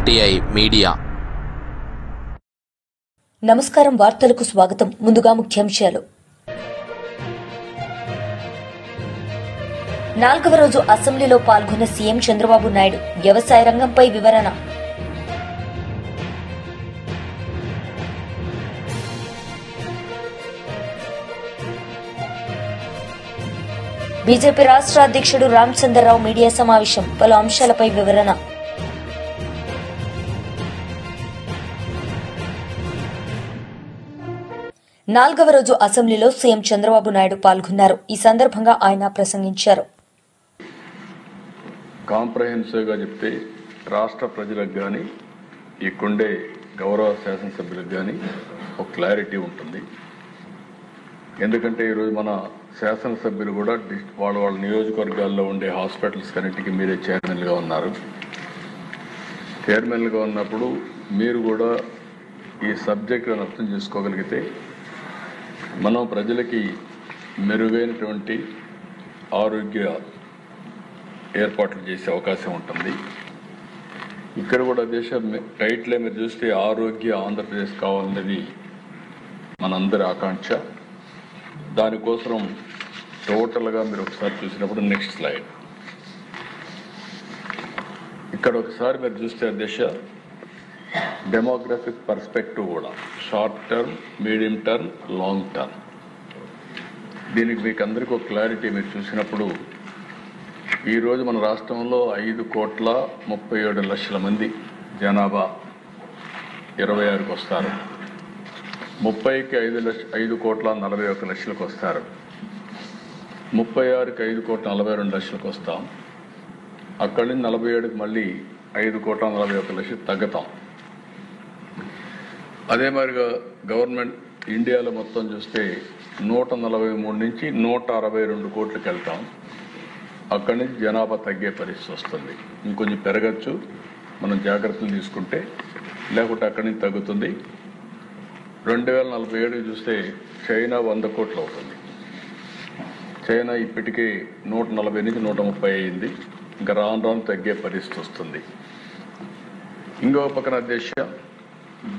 RTI media. నమస్కారం. వార్తలకు స్వాగతం. ముందుగా ముఖ్యాంశాలు. 4వ రోజు అసెంబ్లీలో పాల్గొన్న సీఎం చంద్రబాబు నాయుడు వ్యవసాయ రంగంపై వివరణ. బీజేపీ రాష్ట్ర అధ్యక్షుడు రామచంద్రరావు మీడియా సమావేశం. పలు అంశాలపై వివరణ. నాలుగవ రోజు అసెంబ్లీలో సీఎం చంద్రబాబు నాయుడు పాల్గొన్నారు. ఈ సందర్భంగా ఆయన ప్రసంగించారు. కాంప్రహెన్సివ్ గా చెప్తే రాష్ట్ర ప్రజలకు కానీ ఇక్కడుండే గౌరవ శాసనసభ్యులకు కానీ ఒక క్లారిటీ ఉంటుంది. ఎందుకంటే ఈరోజు మన శాసనసభ్యులు కూడా వాళ్ళ నియోజకవర్గాల్లో ఉండే హాస్పిటల్స్ కన్నిటికీ మీరే చైర్మన్గా ఉన్నారు. చైర్మన్గా ఉన్నప్పుడు మీరు కూడా ఈ సబ్జెక్టులను అర్థం చేసుకోగలిగితే మనం ప్రజలకి మెరుగైనటువంటి ఆరోగ్య ఏర్పాట్లు చేసే అవకాశం ఉంటుంది. ఇక్కడ కూడా దేశం టైటిల్ మీరు చూస్తే ఆరోగ్య ఆంధ్రప్రదేశ్ కావాలన్నది మనందరి ఆకాంక్ష. దానికోసం టోటల్గా మీరు ఒకసారి చూసినప్పుడు నెక్స్ట్ స్లైడ్ ఇక్కడ ఒకసారి మీరు చూస్తే అధ్యక్ష డెమోగ్రఫిక్ పర్స్పెక్టివ్ కూడా short term, medium term, long term దీనికి మీకు అందరికీ ఒక క్లారిటీ మీరు చూసినప్పుడు ఈరోజు మన రాష్ట్రంలో 5,37,00,000 మంది జనాభా 26కి వస్తారు. 30కి 5,40,01,00,000 వస్తారు. 36కి 5,42,00,000 వస్తాం. అక్కడి నుంచి 47కి మళ్ళీ 5,41,00,000 తగ్గుతాం. అదే మాదిరిగా గవర్నమెంట్ ఇండియాలో మొత్తం చూస్తే 143 నుంచి 162 కోట్లకి వెళ్తాం. అక్కడి నుంచి జనాభా తగ్గే పరిస్థితి వస్తుంది. ఇంకొంచెం పెరగచ్చు మనం జాగ్రత్తలు తీసుకుంటే, లేకుంటే అక్కడి నుంచి తగ్గుతుంది. 2047 చూస్తే చైనా 100 కోట్లు అవుతుంది. చైనా ఇప్పటికే 140 నుంచి 130 అయింది. ఇంకా రాను రాను తగ్గే పరిస్థితి వస్తుంది. ఇంకో పక్కన దేశ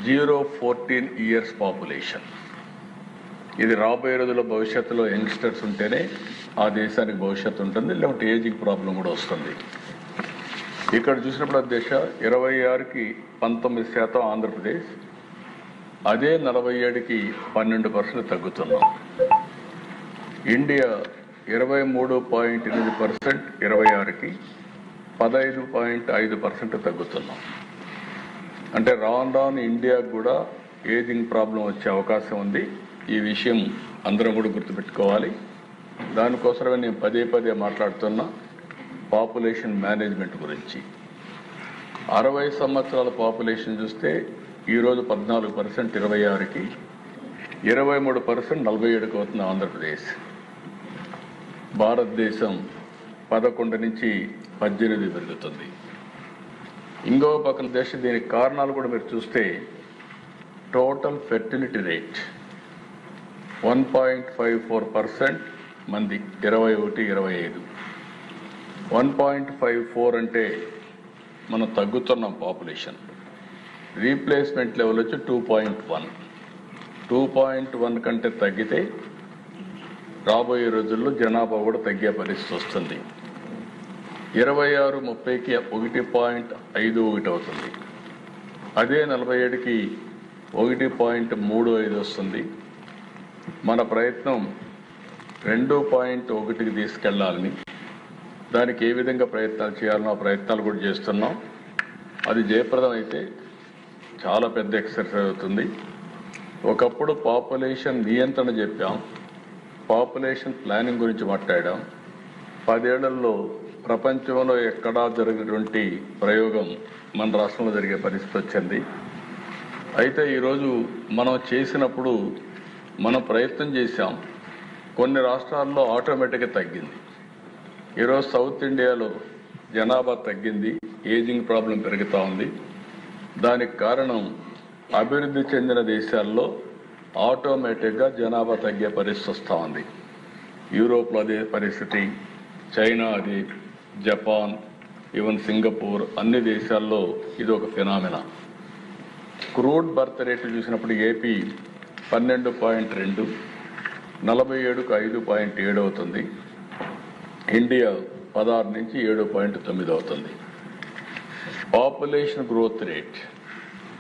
0-14 ఇయర్స్ పాపులేషన్, ఇది రాబోయే రోజుల్లో భవిష్యత్తులో యంగ్స్టర్స్ ఉంటేనే ఆ దేశానికి భవిష్యత్తు ఉంటుంది, లేకపోతే ఏజింగ్ ప్రాబ్లం కూడా వస్తుంది. ఇక్కడ చూసినప్పుడు దేశ 26కి 19% ఆంధ్రప్రదేశ్, అదే 47కి 12% తగ్గుతున్నాం. ఇండియా 23.8% 26కి 15.5% తగ్గుతున్నాం. అంటే రాను రాను ఇండియాకు కూడా ఏజింగ్ ప్రాబ్లం వచ్చే అవకాశం ఉంది. ఈ విషయం అందరం కూడా గుర్తుపెట్టుకోవాలి. దానికోసమే నేను పదే మాట్లాడుతున్నా పాపులేషన్ మేనేజ్మెంట్ గురించి. 60 సంవత్సరాల పాపులేషన్ చూస్తే ఈరోజు 14% 26కి, 23% 47కి అవుతుంది ఆంధ్రప్రదేశ్. భారతదేశం 11 నుంచి 18 పెరుగుతుంది. ఇంకో పక్కన దేశం దీనికి కారణాలు కూడా మీరు చూస్తే టోటల్ ఫెర్టిలిటీ రేట్ 1.54% మంది 21-25. 1.54 అంటే మనం తగ్గుతున్నాం పాపులేషన్. రీప్లేస్మెంట్ లెవెల్ వచ్చి 2.1 కంటే తగ్గితే రాబోయే రోజుల్లో జనాభా కూడా తగ్గే పరిస్థితి వస్తుంది. 26-30కి 1.51 అవుతుంది. అదే 47కి 1.35 వస్తుంది. మన ప్రయత్నం 2.1కి తీసుకెళ్లాలని, దానికి ఏ విధంగా ప్రయత్నాలు చేయాలనో ఆ ప్రయత్నాలు కూడా చేస్తున్నాం. అది జయప్రదం అయితే చాలా పెద్ద ఎక్సర్సైజ్ అవుతుంది. ఒకప్పుడు పాపులేషన్ నియంత్రణ చెప్పాం, పాపులేషన్ ప్లానింగ్ గురించి మాట్లాడాం. 10 ఏళ్లలో ప్రపంచంలో ఎక్కడా జరిగినటువంటి ప్రయోగం మన రాష్ట్రంలో జరిగే పరిస్థితి వచ్చింది. అయితే ఈరోజు మనం చేసినప్పుడు మనం ప్రయత్నం చేశాం. కొన్ని రాష్ట్రాల్లో ఆటోమేటిక్గా తగ్గింది. ఈరోజు సౌత్ ఇండియాలో జనాభా తగ్గింది, ఏజింగ్ ప్రాబ్లం పెరుగుతూ ఉంది. దానికి కారణం అభివృద్ధి చెందిన దేశాల్లో ఆటోమేటిక్గా జనాభా తగ్గే పరిస్థితి వస్తూ ఉంది. యూరోప్లో అదే పరిస్థితి, చైనా అది, జపాన్, ఈవెన్ సింగపూర్ అన్ని దేశాల్లో ఇది ఒక ఫినామినా. క్రూడ్ బర్త్ రేట్లు చూసినప్పుడు ఏపీ 12.2, 47కు 5.7 అవుతుంది. ఇండియా 16 నుంచి 7.9 అవుతుంది. పాపులేషన్ గ్రోత్ రేట్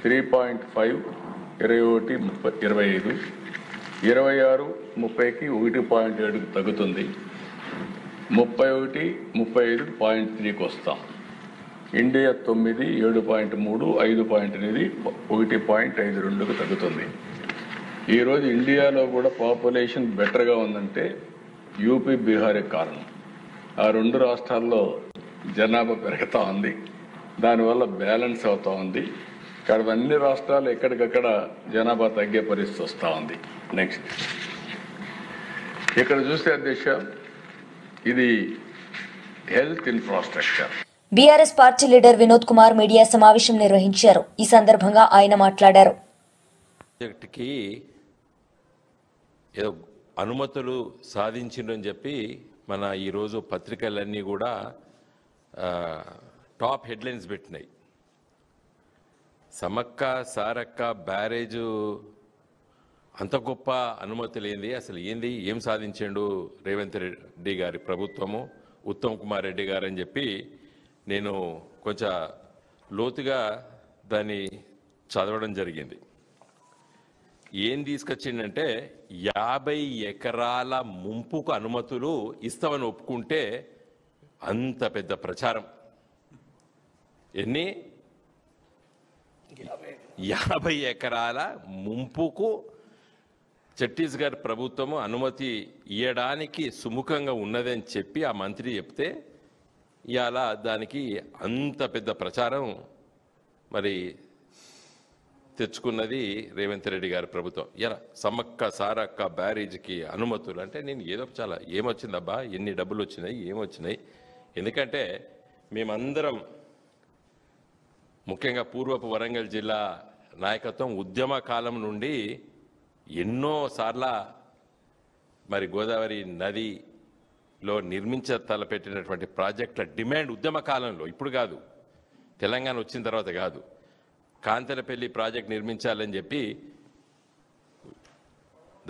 3.5, 21, 25, 26, 30కి 1.7కి తగ్గుతుంది. 31, 35, 0.3కి వస్తాం. ఇండియా 9, 7.3, 5.8, 1.52కి తగ్గుతుంది. ఈరోజు ఇండియాలో కూడా పాపులేషన్ బెటర్గా ఉందంటే యూపీ, బీహారే కారణం. ఆ రెండు రాష్ట్రాల్లో జనాభా పెరుగుతూ ఉంది, దానివల్ల బ్యాలెన్స్ అవుతూ ఉంది. ఇక్కడ అన్ని రాష్ట్రాలు ఎక్కడికక్కడ జనాభా తగ్గే పరిస్థితి వస్తూ ఉంది. నెక్స్ట్ ఇక్కడ చూస్తే అధ్యక్ష, ఇది health infrastructure. BRS party leader Vinod Kumar media సమావేశం నిర్వహించారు. ఈ సందర్భంగా ఆయన మాట్లాడారు. ప్రాజెక్టుకి ఏదో అనుమతులు సాధించిందని చెప్పి మన ఈరోజు పత్రికలన్నీ కూడా టాప్ హెడ్లైన్స్ పెట్టినాయి. సమ్మక్క సారక్క బ్యారేజు అంత గొప్ప అనుమతులు ఏంది, అసలు ఏంది, ఏం సాధించాడు రేవంత్ రెడ్డి గారి ప్రభుత్వము, ఉత్తమ్ కుమార్ రెడ్డి గారు అని చెప్పి నేను కొంచెం లోతుగా దాన్ని చదవడం జరిగింది. ఏం తీసుకొచ్చిందంటే 50 ఎకరాల ముంపుకు అనుమతులు ఇస్తామని ఒప్పుకుంటే అంత పెద్ద ప్రచారం. ఎన్ని 50 ఎకరాల ముంపుకు ఛత్తీస్గఢ్ ప్రభుత్వము అనుమతి ఇవ్వడానికి సుముఖంగా ఉన్నదని చెప్పి ఆ మంత్రి చెప్తే ఇవాళ దానికి అంత పెద్ద ప్రచారం మరి తెచ్చుకున్నది రేవంత్ రెడ్డి గారి ప్రభుత్వం. ఇలా సమ్మక్క సారక్క బ్యారేజ్కి అనుమతులు అంటే నేను ఏదో చాలా ఏమొచ్చిందబ్బా, ఎన్ని డబ్బులు వచ్చినాయి, ఏమొచ్చినాయి. ఎందుకంటే మేమందరం ముఖ్యంగా పూర్వపు వరంగల్ జిల్లా నాయకత్వం ఉద్యమ కాలం నుండి ఎన్నోసార్ల మరి గోదావరి నదిలో తలపెట్టినటువంటి ప్రాజెక్టుల డిమాండ్ ఉద్యమ కాలంలో, ఇప్పుడు కాదు, తెలంగాణ వచ్చిన తర్వాత కాదు, కాంతలపల్లి ప్రాజెక్ట్ నిర్మించాలని చెప్పి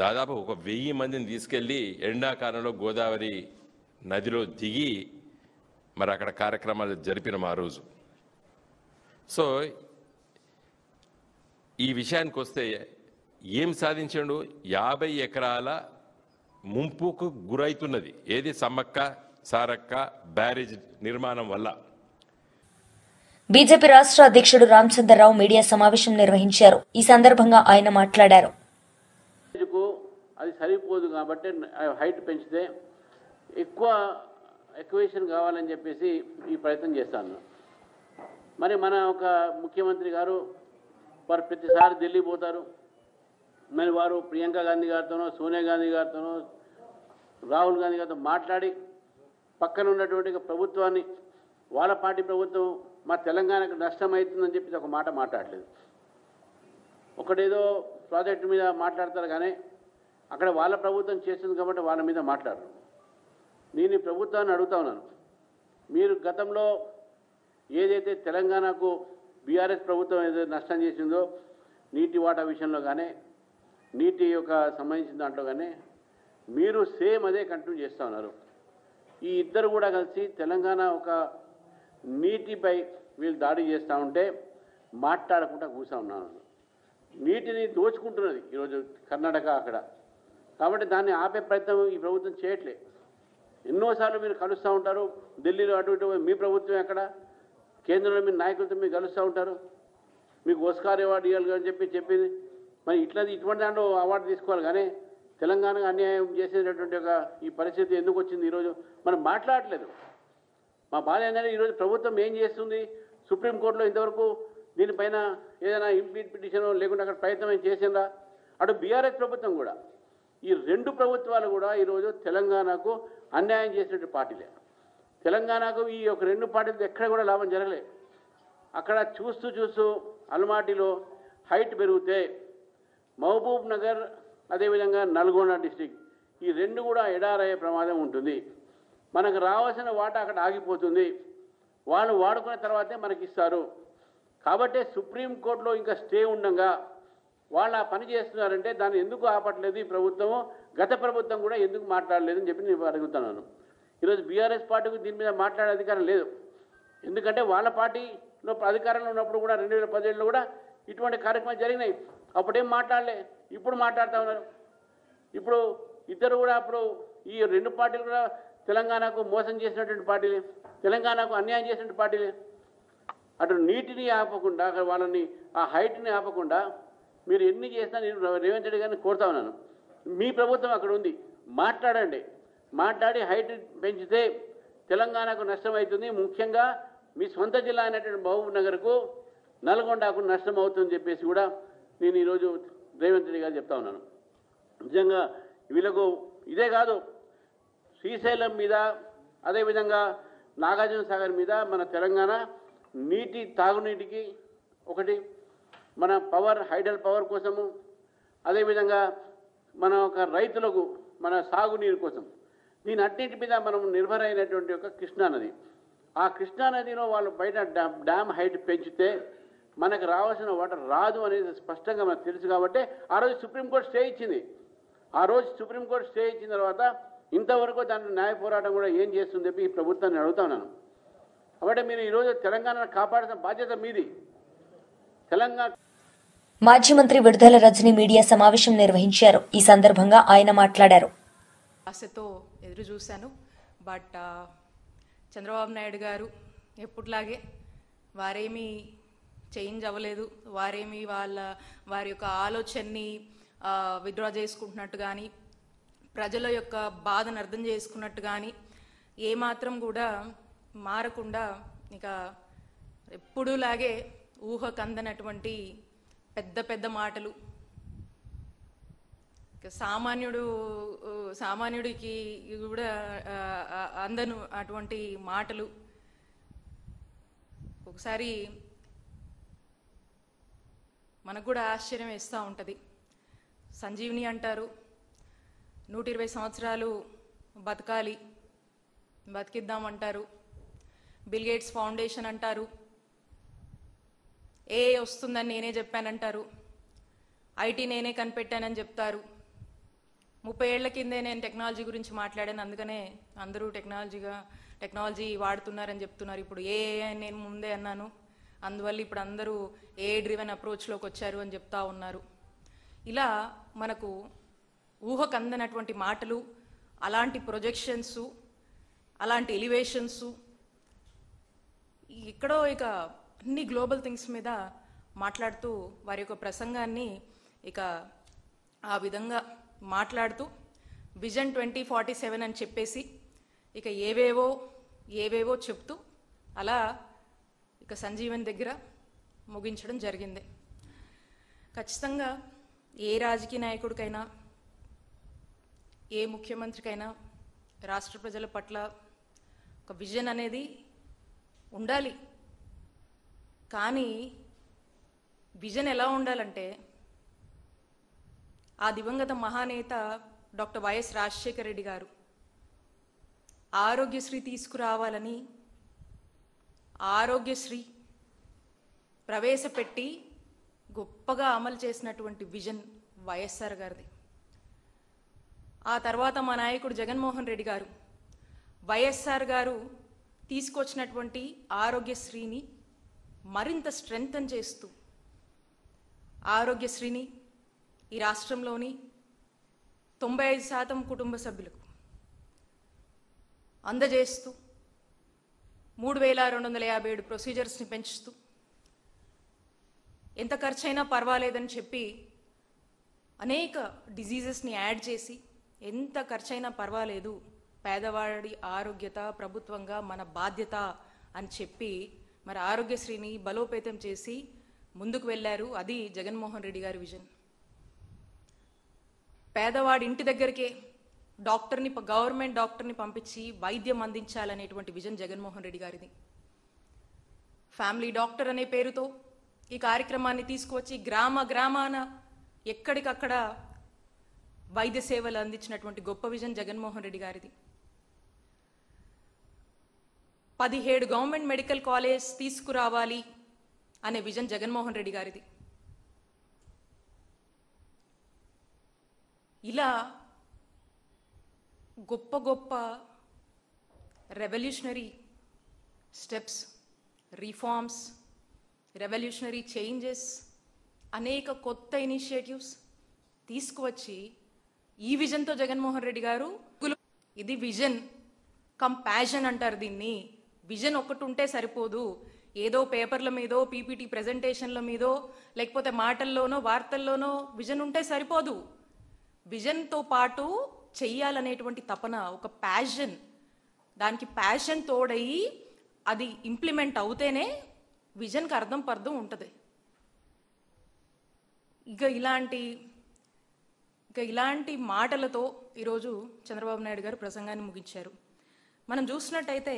దాదాపు 1000 మందిని తీసుకెళ్ళి ఎండాకాలంలో గోదావరి నదిలో దిగి మరి అక్కడ కార్యక్రమాలు జరిపినాం ఆ రోజు. సో ఈ విషయానికి వస్తే ఏం సాధించాడు, 50 ఎకరాల ముంపుకు గురైతున్నది ఏది, సమ్మక్క సారక్క బ్యారేజ్ నిర్మాణం వల్ల. బీజేపీ రాష్ట్ర అధ్యక్షుడు రామచంద్రరావు మీడియా సమావేశం నిర్వహించారు. ఈ సందర్భంగా ఆయన మాట్లాడారు. అది సరిపోదు కాబట్టి హైట్ పెంచితే ఎక్కువ ఎక్వేషన్ కావాలని చెప్పేసి ఈ ప్రయత్నం చేస్తాను. మరి మన ఒక ముఖ్యమంత్రి గారు వారు ప్రతిసారి ఢిల్లీ పోతారు. మరి వారు ప్రియాంక గాంధీ గారితోనో, సోనియా గాంధీ గారితోనో, రాహుల్ గాంధీ గారితో మాట్లాడి పక్కన ఉన్నటువంటి ప్రభుత్వాన్ని, వాళ్ళ పార్టీ ప్రభుత్వం మా తెలంగాణకు నష్టం అవుతుందని చెప్పి ఒక మాట మాట్లాడలేదు. ఒకటేదో ప్రాజెక్టు మీద మాట్లాడతారు కానీ అక్కడ వాళ్ళ ప్రభుత్వం చేస్తుంది కాబట్టి వాళ్ళ మీద మాట్లాడరు. నేను ఈ ప్రభుత్వాన్ని అడుగుతా ఉన్నాను, మీరు గతంలో ఏదైతే తెలంగాణకు బీఆర్ఎస్ ప్రభుత్వం ఏదైతే నష్టం చేసిందో నీటి వాటా విషయంలో కానీ, నీటి యొక్క సంబంధించిన దాంట్లో కానీ మీరు సేమ్ అదే కంటిన్యూ చేస్తూ ఉన్నారు. ఈ ఇద్దరు కూడా కలిసి తెలంగాణ ఒక నీటిపై వీళ్ళు దాడి చేస్తూ ఉంటే మాట్లాడకుండా కూర్చో ఉన్నాను. నీటిని దోచుకుంటున్నది ఈరోజు కర్ణాటక అక్కడ. కాబట్టి దాన్ని ఆపే ప్రయత్నం ఈ ప్రభుత్వం చేయట్లే. ఎన్నోసార్లు మీరు కలుస్తూ ఉంటారు, ఢిల్లీలో అటు ఇటు మీ ప్రభుత్వం ఎక్కడ, కేంద్రంలో మీ నాయకులతో మీరు కలుస్తూ ఉంటారు. మీకు ఓస్కార్ అవార్డు ఇవ్వాలి అని చెప్పింది. మరి ఇటువంటి దాంట్లో అవార్డు తీసుకోవాలి కానీ తెలంగాణకు అన్యాయం చేసేటటువంటి ఒక ఈ పరిస్థితి ఎందుకు వచ్చింది ఈరోజు మనం మాట్లాడలేదు. మా బాధ ఏంటంటే ఈరోజు ప్రభుత్వం ఏం చేస్తుంది, సుప్రీంకోర్టులో ఇంతవరకు దీనిపైన ఏదైనా ఇంప్లీట్ పిటిషన్ లేకుండా అక్కడ ప్రయత్నం ఏం చేసిందా. అటు బీఆర్ఎస్ ప్రభుత్వం కూడా, ఈ రెండు ప్రభుత్వాలు కూడా ఈరోజు తెలంగాణకు అన్యాయం చేసినటువంటి పార్టీలే. తెలంగాణకు ఈ ఒక రెండు పార్టీలు ఎక్కడ కూడా లాభం జరగలే. అక్కడ చూస్తూ అల్మాటిలో హైట్ పెరిగితే మహబూబ్ నగర్ అదేవిధంగా నల్గొండ డిస్టిక్ ఈ రెండు కూడా ఎడారయ్యే ప్రమాదం ఉంటుంది. మనకు రావాల్సిన వాటా అక్కడ ఆగిపోతుంది. వాళ్ళు వాడుకున్న తర్వాతే మనకి ఇస్తారు. కాబట్టి సుప్రీంకోర్టులో ఇంకా స్టే ఉండగా వాళ్ళు ఆ పని చేస్తున్నారంటే దాన్ని ఎందుకు ఆపట్లేదు ఈ ప్రభుత్వము, గత ప్రభుత్వం కూడా ఎందుకు మాట్లాడలేదని చెప్పి నేను అడుగుతున్నాను. ఈరోజు బీఆర్ఎస్ పార్టీకి దీని మీద మాట్లాడే అధికారం లేదు. ఎందుకంటే వాళ్ళ పార్టీలో అధికారంలో ఉన్నప్పుడు కూడా 2017లో కూడా ఇటువంటి కార్యక్రమాలు జరిగినాయి. అప్పుడేం మాట్లాడలే, ఇప్పుడు మాట్లాడుతూ ఉన్నారు. ఇప్పుడు ఇద్దరు కూడా అప్పుడు ఈ రెండు పార్టీలు కూడా తెలంగాణకు మోసం చేసినటువంటి పార్టీలే, తెలంగాణకు అన్యాయం చేసినటువంటి పార్టీలే. అటు నీటిని ఆపకుండా వాళ్ళని ఆ హైట్ని ఆపకుండా మీరు ఎన్ని చేసినా నేను రేవంత్ రెడ్డి గారిని కోరుతా ఉన్నాను. మీ ప్రభుత్వం అక్కడ ఉంది, మాట్లాడండి. మాట్లాడి హైట్ పెంచితే తెలంగాణకు నష్టం అవుతుంది. ముఖ్యంగా మీ సొంత జిల్లా అయినటువంటి మహబూబ్ నగర్కు, నల్గొండకు నష్టం అవుతుందని చెప్పేసి కూడా నేను ఈరోజు రేవంత్ రెడ్డి గారు చెప్తా ఉన్నాను. నిజంగా వీళ్ళకు ఇదే కాదు, శ్రీశైలం మీద అదేవిధంగా నాగార్జున సాగర్ మీద మన తెలంగాణ నీటి తాగునీటికి ఒకటి, మన పవర్ హైడల్ పవర్ కోసము, అదేవిధంగా మన ఒక రైతులకు మన సాగునీరు కోసం, దీని అన్నింటి మీద మనం నిర్భరైనటువంటి ఒక కృష్ణానది. ఆ కృష్ణానదిలో వాళ్ళు బయట డ్యామ్ హైట్ పెంచితే మనకు రావాల్సిన వాటర్ రాదు అనేది స్పష్టంగా మనకు తెలుసు. కాబట్టి ఆ రోజు సుప్రీంకోర్టు స్టే ఇచ్చింది. ఆ రోజు సుప్రీంకోర్టు స్టే ఇచ్చిన తర్వాత ఇంతవరకు దాని న్యాయ పోరాటం కూడా ఏం చేస్తుంది చెప్పి ఈ ప్రభుత్వాన్ని అడుగుతా ఉన్నాను. కాబట్టి మీరు ఈరోజు తెలంగాణను కాపాడాల్సిన బాధ్యత మీది. తెలంగాణ మాజీ మంత్రి విడుదల రజని మీడియా సమావేశం నిర్వహించారు. ఈ సందర్భంగా ఆయన మాట్లాడారు. ఆశతో ఎదురు చూశాను. బట్ చంద్రబాబు నాయుడు గారు ఎప్పుట్లాగే వారేమీ చేంజ్ అవ్వలేదు. వారేమీ వారి యొక్క ఆలోచనని విత్డ్రా చేసుకుంటున్నట్టు కానీ, ప్రజల యొక్క బాధను అర్థం చేసుకున్నట్టు కానీ ఏమాత్రం కూడా మారకుండా ఇక ఎప్పుడూలాగే ఊహకందనటువంటి పెద్ద పెద్ద మాటలు, సామాన్యుడికి కూడా అందను అటువంటి మాటలు. ఒకసారి మనకు కూడా ఆశ్చర్యం వేస్తూ ఉంటుంది. సంజీవిని అంటారు, 120 సంవత్సరాలు బతకాలి, బతికిద్దామంటారు. బిల్ గేట్స్ ఫౌండేషన్ అంటారు, ఏ వస్తుందని నేనే చెప్పానంటారు. ఐటీ నేనే కనిపెట్టానని చెప్తారు. 30 ఏళ్ల కిందే నేను టెక్నాలజీ గురించి మాట్లాడాను, అందుకనే అందరూ టెక్నాలజీ వాడుతున్నారని చెప్తున్నారు. ఇప్పుడు ఏ నేను ముందే అన్నాను, అందువల్ల ఇప్పుడు అందరూ ఏ డ్రివెన్ అప్రోచ్లోకి వచ్చారు అని చెప్తా ఉన్నారు. ఇలా మనకు ఊహకు అందనటువంటి మాటలు, అలాంటి ప్రొజెక్షన్స్, అలాంటి ఎలివేషన్స్, ఎక్కడో ఇక అన్ని గ్లోబల్ థింగ్స్ మీద మాట్లాడుతూ వారి యొక్క ప్రసంగాన్ని ఇక ఆ విధంగా మాట్లాడుతూ విజన్ 2047 అని చెప్పేసి ఇక ఏవేవో చెప్తూ అలా ఇక సంజీవన్ దగ్గర ముగించడం జరిగింది. ఖచ్చితంగా ఏ రాజకీయ నాయకుడికైనా, ఏ ముఖ్యమంత్రికైనా రాష్ట్ర ప్రజల పట్ల ఒక విజన్ అనేది ఉండాలి. కానీ విజన్ ఎలా ఉండాలంటే, ఆ దివంగత మహానేత డాక్టర్ వైఎస్ రాజశేఖర రెడ్డి గారు ఆరోగ్యశ్రీ తీసుకురావాలని ఆరోగ్యశ్రీ ప్రవేశపెట్టి గొప్పగా అమలు చేసినటువంటి విజన్ వైఎస్ఆర్ గారిది. ఆ తర్వాత మా నాయకుడు జగన్మోహన్ రెడ్డి గారు, వైఎస్ఆర్ గారు తీసుకొచ్చినటువంటి ఆరోగ్యశ్రీని మరింత స్ట్రెంగ్తన్ చేస్తూ ఆరోగ్యశ్రీని ఈ రాష్ట్రంలోని 95% కుటుంబ సభ్యులకు అందజేస్తూ 3257 ప్రొసీజర్స్ని పెంచుతూ ఎంత ఖర్చైనా పర్వాలేదని చెప్పి అనేక డిజీజెస్ని యాడ్ చేసి ఎంత ఖర్చైనా పర్వాలేదు, పేదవాడి ఆరోగ్యత ప్రభుత్వంగా మన బాధ్యత అని చెప్పి మరి ఆరోగ్యశ్రీని బలోపేతం చేసి ముందుకు వెళ్ళారు. అది జగన్మోహన్ రెడ్డి గారి విజన్. పేదవాడి ఇంటి దగ్గరికే గవర్నమెంట్ డాక్టర్ని పంపించి వైద్యం అందించాలనేటువంటి విజన్ జగన్మోహన్ రెడ్డి గారిది. ఫ్యామిలీ డాక్టర్ అనే పేరుతో ఈ కార్యక్రమాన్ని తీసుకువచ్చి గ్రామాన ఎక్కడికక్కడ వైద్య సేవలు అందించినటువంటి గొప్ప విజన్ జగన్మోహన్ రెడ్డి గారిది. 17 గవర్నమెంట్ మెడికల్ కాలేజ్ తీసుకురావాలి అనే విజన్ జగన్మోహన్ రెడ్డి గారిది. ఇలా గొప్ప గొప్ప revolutionary steps, reforms, revolutionary changes, అనేక కొత్త ఇనిషియేటివ్స్ తీసుకువచ్చి ఈ విజన్తో జగన్మోహన్ రెడ్డి గారు, ఇది విజన్ కమ్ ప్యాషన్ అంటారు దీన్ని. విజన్ ఒక్కటి ఉంటే సరిపోదు, ఏదో పేపర్ల మీదో పీపీటీ ప్రెజెంటేషన్ల మీదో లేకపోతే మాటల్లోనో వార్తల్లోనో విజన్ ఉంటే సరిపోదు. విజన్తో పాటు చెయ్యాలనేటువంటి తపన, ఒక ప్యాషన్, దానికి ప్యాషన్ తోడయి అది ఇంప్లిమెంట్ అవుతేనే విజన్కి అర్థం పర్థం ఉంటుంది. ఇక ఇలాంటి మాటలతో ఈరోజు చంద్రబాబు నాయుడు గారు ప్రసంగాన్ని ముగించారు. మనం చూసినట్టయితే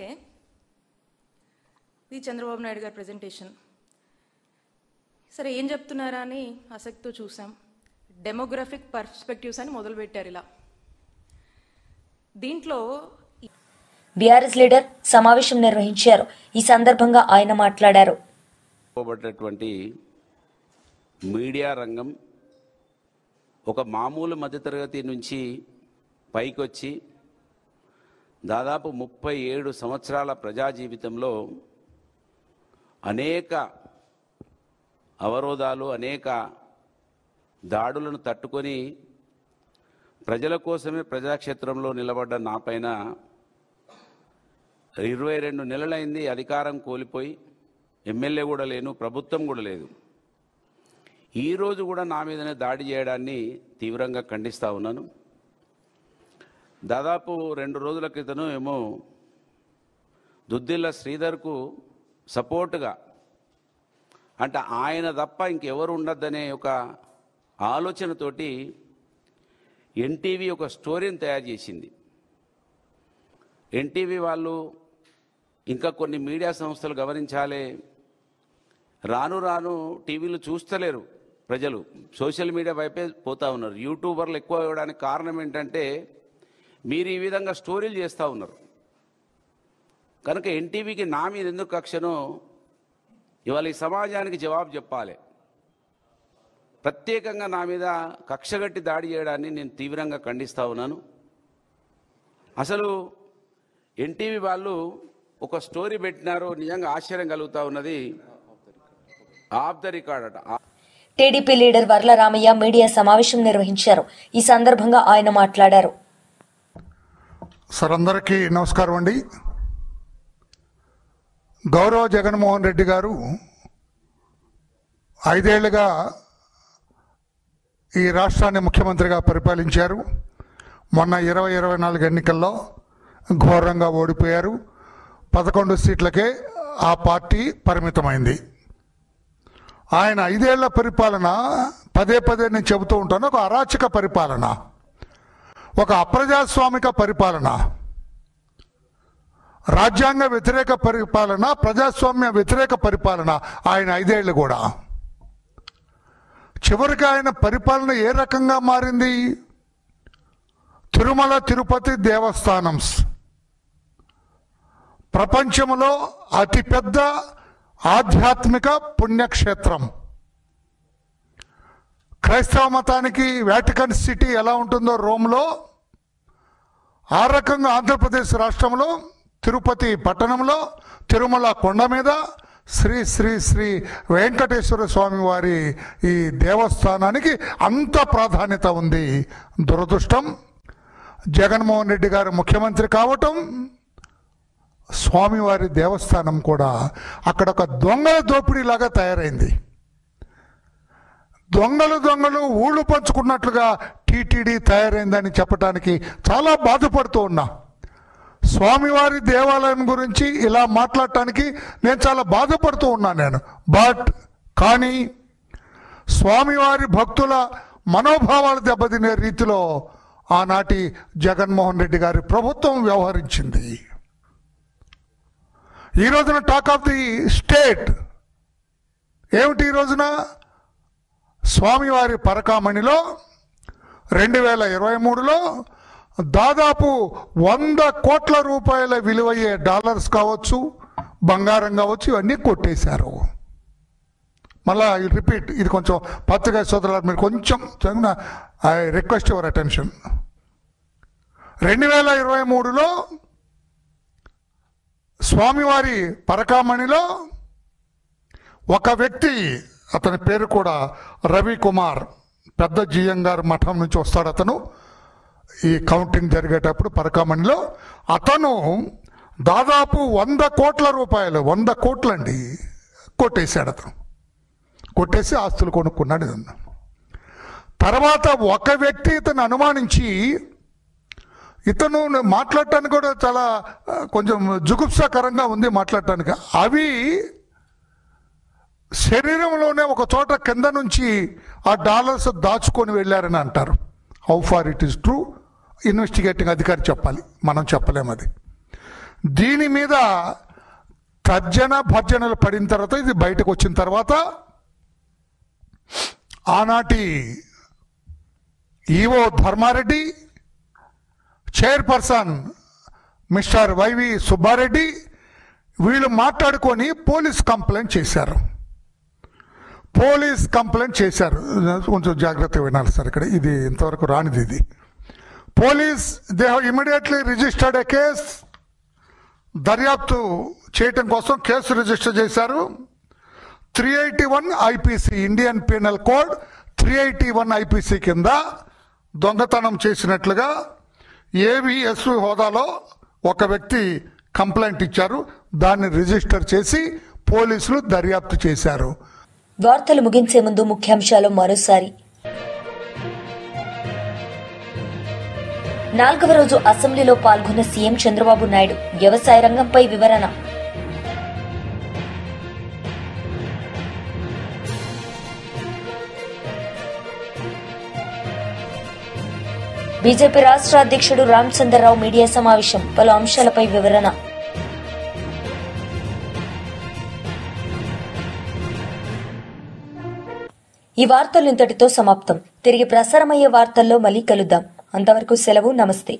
ఇది చంద్రబాబు నాయుడు గారి ప్రెజెంటేషన్. సరే ఏం చెప్తున్నారా అని ఆసక్తితో చూసాం. డెమోగ్రఫిక్ పర్స్పెక్టివ్స్ అని మొదలుపెట్టారు. ఇలా దీంట్లో బీఆర్ఎస్ లీడర్ సమావేశం నిర్వహించారు. ఈ సందర్భంగా ఆయన మాట్లాడారు. మీడియా రంగం ఒక మామూలు మధ్యతరగతి నుంచి పైకొచ్చి దాదాపు 37 సంవత్సరాల ప్రజా జీవితంలో అనేక అవరోధాలు, అనేక దాడులను తట్టుకొని ప్రజల కోసమే ప్రజాక్షేత్రంలో నిలబడ్డ నాపైన 22 నెలలైంది అధికారం కోల్పోయి, ఎమ్మెల్యే కూడా లేను, ప్రభుత్వం కూడా లేదు. ఈరోజు కూడా నా మీదనే దాడి చేయడాన్ని తీవ్రంగా ఖండిస్తూ ఉన్నాను. దాదాపు 2 రోజుల క్రితం ఏమో దుద్దిల్ల శ్రీధర్కు సపోర్టుగా, అంటే ఆయన తప్ప ఇంకెవరు ఉండద్దనే ఒక ఆలోచనతోటి ఎన్టీవీ ఒక స్టోరీని తయారు చేసింది. ఎన్టీవీ వాళ్ళు ఇంకా కొన్ని మీడియా సంస్థలు గమనించాలి, రాను రాను టీవీలు చూస్తలేరు ప్రజలు, సోషల్ మీడియా వైపే పోతూ ఉన్నారు. యూట్యూబర్లు ఎక్కువ అవ్వడానికి కారణం ఏంటంటే మీరు ఈ విధంగా స్టోరీలు చేస్తూ ఉన్నారు. కనుక ఎన్టీవీకి నా మీద ఎందుకు కక్షనో ఇవాళ ఈ సమాజానికి జవాబు చెప్పాలి. ప్రత్యేకంగా నా మీద కక్షగట్టి దాడి చేయడాన్ని నేను తీవ్రంగా ఖండిస్తూ ఉన్నాను. అసలు ఎన్టీవీ వాళ్ళు ఒక స్టోరీ పెట్టినారు, నిజంగా ఆశ్చర్యం కలుగుతూ ఉన్నది. ఆఫ్ ద రికార్డ్ అట. టీడీపీ లీడర్ వర్ల రామయ్య మీడియా సమావేశం నిర్వహించారు. ఈ సందర్భంగా ఆయన మాట్లాడారు. సార్, అందరికీ నమస్కారం అండి. గౌరవ జగన్మోహన్ రెడ్డి గారు 5 ఏళ్లుగా ఈ రాష్ట్రాన్ని ముఖ్యమంత్రిగా పరిపాలించారు. మొన్న 2024 ఎన్నికల్లో ఘోరంగా ఓడిపోయారు. 11 సీట్లకే ఆ పార్టీ పరిమితమైంది. ఆయన 5 ఏళ్ల పరిపాలన పదే నేను చెబుతూ ఉంటాను, ఒక అరాచక పరిపాలన, ఒక అప్రజాస్వామిక పరిపాలన, రాజ్యాంగ వ్యతిరేక పరిపాలన, ప్రజాస్వామ్య వ్యతిరేక పరిపాలన ఆయన 5 ఏళ్ళు కూడా. చివరికి ఆయన పరిపాలన ఏ రకంగా మారింది? తిరుమల తిరుపతి దేవస్థానం ప్రపంచంలో అతిపెద్ద ఆధ్యాత్మిక పుణ్యక్షేత్రం. క్రైస్తవ మతానికి వాటికన్ సిటీ ఎలా ఉంటుందో రోమ్లో, ఆ రకంగా ఆంధ్రప్రదేశ్ రాష్ట్రంలో తిరుపతి పట్టణంలో తిరుమల కొండ మీద శ్రీ శ్రీ శ్రీ వెంకటేశ్వర స్వామి వారి ఈ దేవస్థానానికి అంత ప్రాధాన్యత ఉంది. దురదృష్టం, జగన్మోహన్ రెడ్డి గారు ముఖ్యమంత్రి కావటం, స్వామివారి దేవస్థానం కూడా అక్కడ ఒక దొంగల దోపిడీలాగా తయారైంది. దొంగలు ఊళ్ళు పంచుకున్నట్లుగా టీటీడీ తయారైందని చెప్పడానికి చాలా బాధపడుతూ ఉన్నా. స్వామివారి దేవాలయం గురించి ఇలా మాట్లాడటానికి నేను చాలా బాధపడుతూ ఉన్నాను కానీ స్వామివారి భక్తుల మనోభావాలు దెబ్బతినే రీతిలో ఆనాటి జగన్మోహన్ రెడ్డి గారి ప్రభుత్వం వ్యవహరించింది. ఈ రోజున టాక్ ఆఫ్ ది స్టేట్ ఏమిటి? ఈ రోజున స్వామివారి పరకామణిలో 2023లో దాదాపు 100 కోట్ల రూపాయల విలువయ్యే డాలర్స్ కావచ్చు, బంగారం కావచ్చు ఇవన్నీ కొట్టేశారు. మళ్ళా రిపీట్, ఇది కొంచెం పత్రికా సోదరులు మీరు కొంచెం ఐ రిక్వెస్ట్ యువర్ అటెన్షన్. 2023లో స్వామివారి పరకామణిలో ఒక వ్యక్తి, అతని పేరు కూడా రవికుమార్, పెద్ద జిఎం గారు మఠం నుంచి వస్తాడు అతను. ఈ కౌంటింగ్ జరిగేటప్పుడు పరకామణిలో అతను దాదాపు 100 కోట్ల రూపాయలు, 100 కోట్లండి కొట్టేశాడు. అతను కొట్టేసి ఆస్తులు కొనుక్కున్నాడు. తర్వాత ఒక వ్యక్తి ఇతను అనుమానించి, ఇతను మాట్లాడటానికి కూడా చాలా కొంచెం జుగుప్సాకరంగా ఉంది మాట్లాడటానికి, అవి శరీరంలోనే ఒక చోట కింద నుంచి ఆ డాలర్స్ దాచుకొని వెళ్ళారని అంటారు. How far it is true investigating అధికారి చెప్పాలి, మనం చెప్పలేము. అది దీని మీద తర్జన భర్జనలు పడిన తర్వాత, ఇది బయటకు వచ్చిన తర్వాత ఆనాటి EO Dharma Reddy, chairperson mister Y V Subba Reddy, వీళ్ళు మాట్లాడుకొని పోలీస్ కంప్లైంట్ చేశారు. కొంచెం జాగ్రత్తగా వినాలి సార్, ఇక్కడ ఇది ఇంతవరకు రానిది. ఇది police they have immediately registered A case. దర్యాప్తు చేయటం కోసం కేసు రిజిస్టర్ చేశారు. 381 IPC, Indian penal code 381 IPC కింద దొంగతనం చేసినట్లుగా ఏవిఎస్వి హోదాలో ఒక వ్యక్తి కంప్లైంట్ ఇచ్చారు. దాన్ని రిజిస్టర్ చేసి పోలీసులు దర్యాప్తు చేశారు. వార్తలు ముగించే ముందు ముఖ్యాంశాలు మరోసారి. 4వ రోజు అసెంబ్లీలో పాల్గొన్న సీఎం చంద్రబాబు నాయుడు వ్యవసాయ రంగంపై వివరణ. బీజేపీ రాష్ట్ర అధ్యక్షుడు రామచంద్రరావు మీడియా సమావేశం, పలు అంశాలపై వివరణ. ఈ వార్తలు ఇంతటితో సమాప్తం. తిరిగి ప్రసారమయ్యే వార్తల్లో మళ్ళీ కలుద్దాం. అంతవరకు సెలవు. నమస్తే.